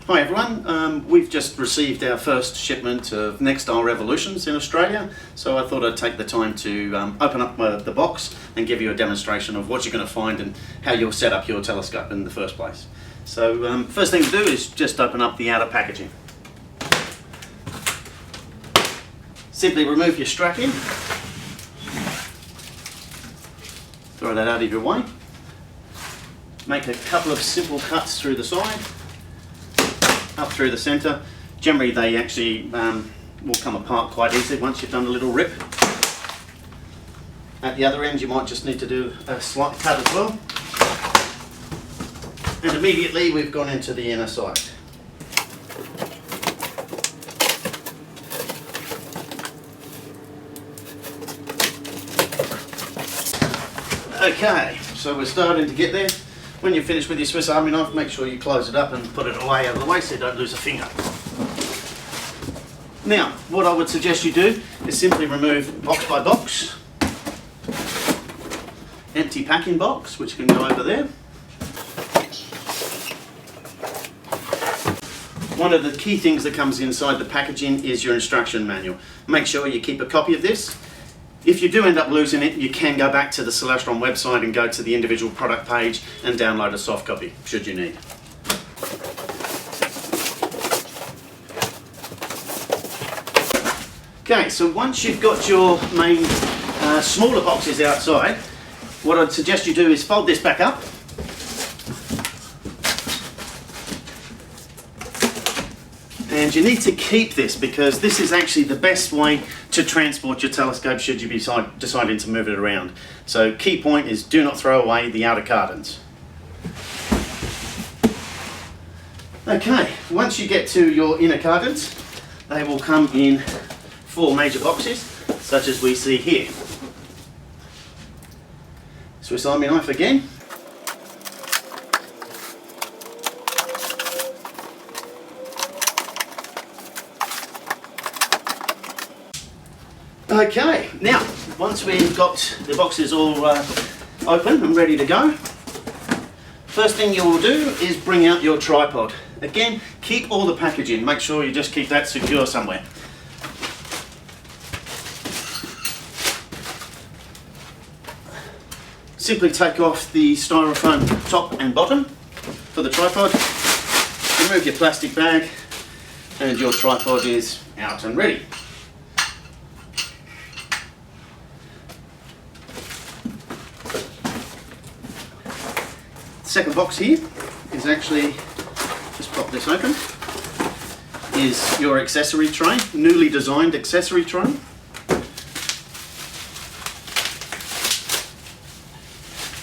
Hi everyone, we've just received our first shipment of Celestron Evolutions in Australia, so I thought I'd take the time to open up the box and give you a demonstration of what you're going to find and how you'll set up your telescope in the first place. So first thing to do is just open up the outer packaging. Simply remove your strap in, throw that out of your way, make a couple of simple cuts through the side, up through the centre. Generally they actually will come apart quite easily once you've done a little rip. At the other end you might just need to do a slight cut as well. And immediately we've gone into the inner side. Okay, so we're starting to get there. When you're finished with your Swiss Army knife, make sure you close it up and put it away out of the way so you don't lose a finger. Now, what I would suggest you do is simply remove box by box. Empty packing box, which can go over there. One of the key things that comes inside the packaging is your instruction manual. Make sure you keep a copy of this. If you do end up losing it, you can go back to the Celestron website and go to the individual product page and download a soft copy, should you need. Okay, so once you've got your main smaller boxes outside, what I'd suggest you do is fold this back up. And you need to keep this because this is actually the best way to transport your telescope should you be deciding to move it around. So key point is do not throw away the outer cartons. Okay, once you get to your inner cartons, they will come in 4 major boxes, such as we see here. Swiss Army knife again. Okay, now once we've got the boxes all open and ready to go, first thing you will do is bring out your tripod. Again, keep all the packaging, make sure you just keep that secure somewhere. Simply take off the styrofoam top and bottom for the tripod, remove your plastic bag, and your tripod is out and ready. Second box here is actually, just pop this open, is your accessory tray, newly designed accessory tray.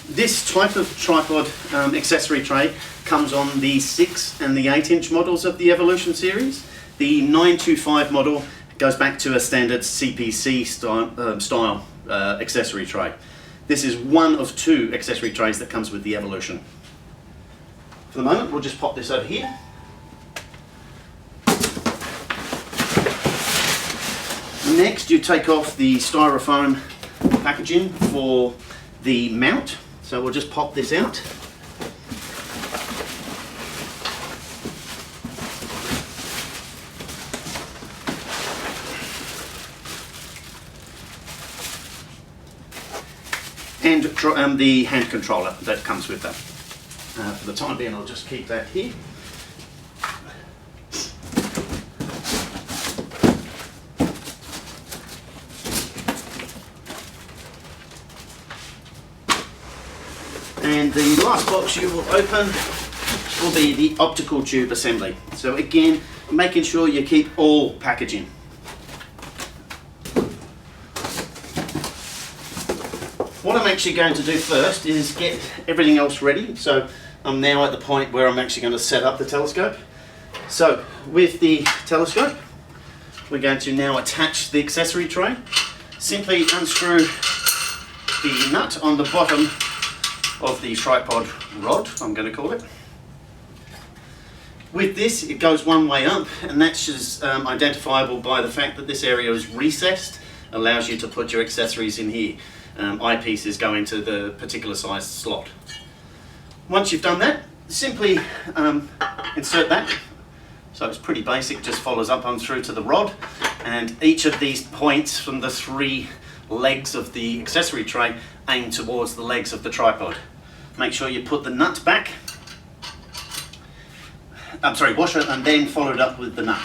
This type of tripod accessory tray comes on the 6 and the 8-inch models of the Evolution series. The 925 model goes back to a standard CPC style accessory tray. This is one of 2 accessory trays that comes with the Evolution. For the moment, we'll just pop this over here. Next, you take off the styrofoam packaging for the mount. So we'll just pop this out. And the hand controller that comes with that. For the time being, I'll just keep that here. And the last box you will open will be the optical tube assembly. So again, making sure you keep all packaging. What I'm actually going to do first is get everything else ready. So I'm now at the point where I'm actually going to set up the telescope. So with the telescope, we're going to now attach the accessory tray. Simply unscrew the nut on the bottom of the tripod rod, I'm going to call it. With this, it goes one way up, and that's just identifiable by the fact that this area is recessed, allows you to put your accessories in here. Eyepieces go into the particular size slot. Once you've done that, simply insert that So it's pretty basic, just follows up on through to the rod, and each of these points from the 3 legs of the accessory tray aim towards the legs of the tripod. Make sure you put the nut back, wash it and then follow it up with the nut.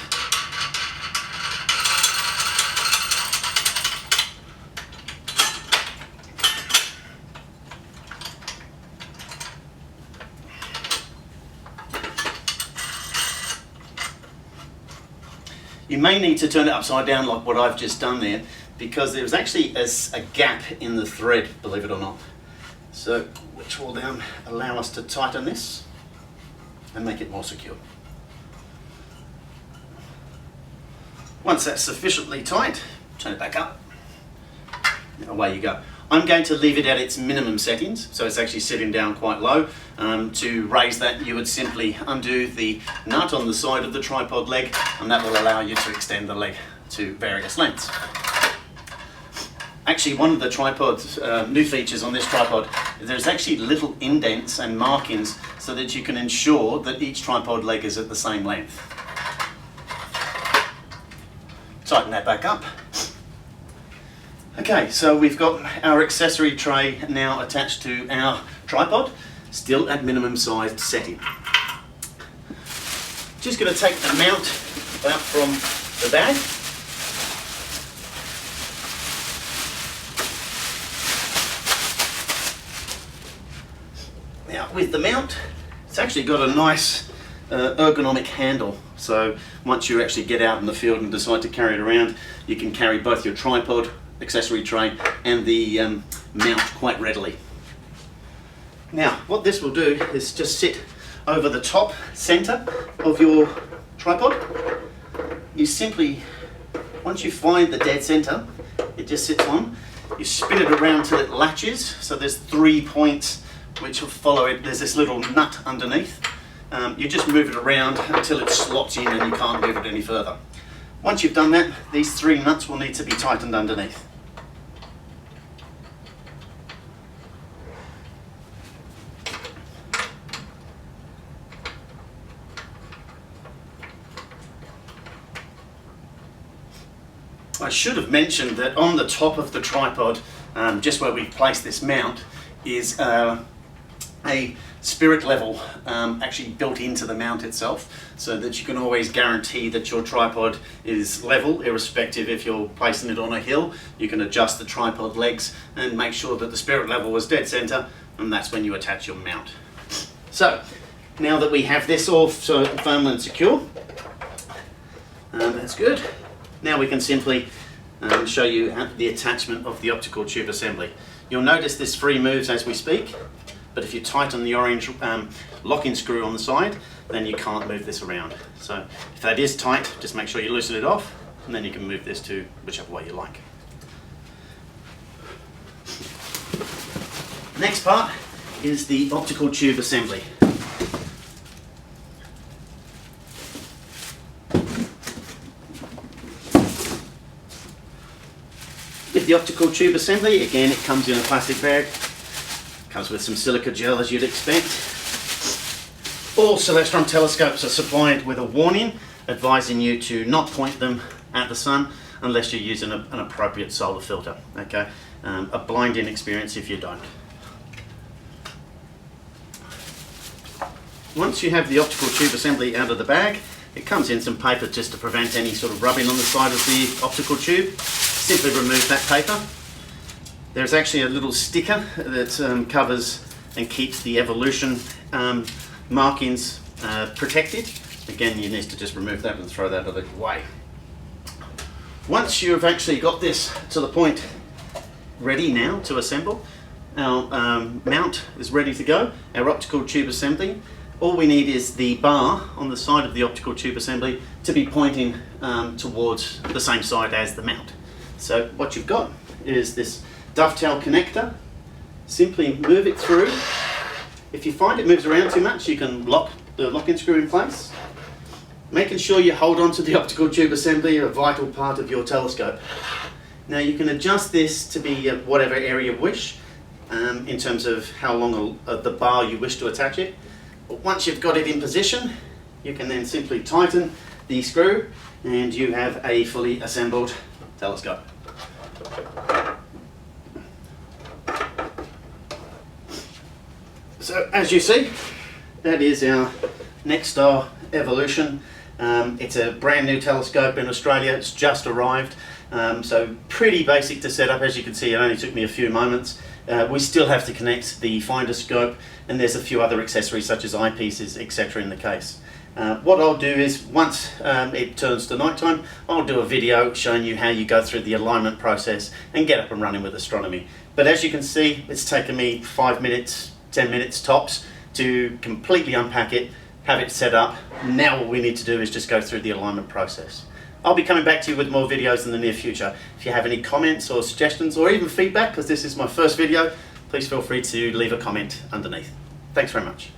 You may need to turn it upside down like what I've just done there, because there's actually a gap in the thread, believe it or not. So, which will then allow us to tighten this and make it more secure. Once that's sufficiently tight, turn it back up, and away you go. I'm going to leave it at its minimum settings, so it's actually sitting down quite low. To raise that, you would simply undo the nut on the side of the tripod leg, and that will allow you to extend the leg to various lengths. Actually, one of the tripod's new features on this tripod, there's actually little indents and markings so that you can ensure that each tripod leg is at the same length. Tighten that back up. Okay, so we've got our accessory tray now attached to our tripod, still at minimum sized setting. Just going to take the mount out from the bag. Now with the mount, it's actually got a nice ergonomic handle, so once you actually get out in the field and decide to carry it around, you can carry both your tripod, accessory tray and the mount quite readily. Now what this will do is just sit over the top center of your tripod. You simply, once you find the dead center, it just sits on, you spin it around till it latches, so there's 3 points which will follow it. There's this little nut underneath. You just move it around until it slots in and you can't move it any further. Once you've done that, these 3 nuts will need to be tightened underneath. I should have mentioned that on the top of the tripod, just where we've placed this mount, is a spirit level actually built into the mount itself, so that you can always guarantee that your tripod is level, irrespective if you're placing it on a hill. You can adjust the tripod legs and make sure that the spirit level is dead center, and that's when you attach your mount. So now that we have this all firm and secure, that's good. Now we can simply show you the attachment of the optical tube assembly. You'll notice this free moves as we speak, but if you tighten the orange lock-in screw on the side, then you can't move this around. So if that is tight, just make sure you loosen it off, and then you can move this to whichever way you like. Next part is the optical tube assembly. With the optical tube assembly, again it comes in a plastic bag, comes with some silica gel as you'd expect. All Celestron telescopes are supplied with a warning advising you to not point them at the sun unless you're using an appropriate solar filter. Okay, a blinding experience if you don't. Once you have the optical tube assembly out of the bag, it comes in some paper just to prevent any sort of rubbing on the side of the optical tube. Simply remove that paper. There's actually a little sticker that covers and keeps the Evolution markings protected. Again, you need to just remove that and throw that out of the way. Once you've actually got this to the point ready now to assemble, our mount is ready to go, our optical tube assembly. All we need is the bar on the side of the optical tube assembly to be pointing towards the same side as the mount. So what you've got is this dovetail connector. Simply move it through. If you find it moves around too much, you can lock the lock-in screw in place. Making sure you hold on to the optical tube assembly, a vital part of your telescope. Now you can adjust this to be whatever area you wish, in terms of how long the bar you wish to attach it. But once you've got it in position, you can then simply tighten the screw and you have a fully assembled telescope. So as you see, that is our Nexstar Evolution. It's a brand new telescope in Australia. It's just arrived, so pretty basic to set up. As you can see, it only took me a few moments. We still have to connect the finder scope, and there's a few other accessories such as eyepieces, etc. in the case. What I'll do is, once it turns to nighttime, I'll do a video showing you how you go through the alignment process and get up and running with astronomy. But as you can see, it's taken me 5 minutes, 10 minutes tops to completely unpack it, have it set up. Now what we need to do is just go through the alignment process. I'll be coming back to you with more videos in the near future. If you have any comments or suggestions or even feedback, because this is my first video, please feel free to leave a comment underneath. Thanks very much.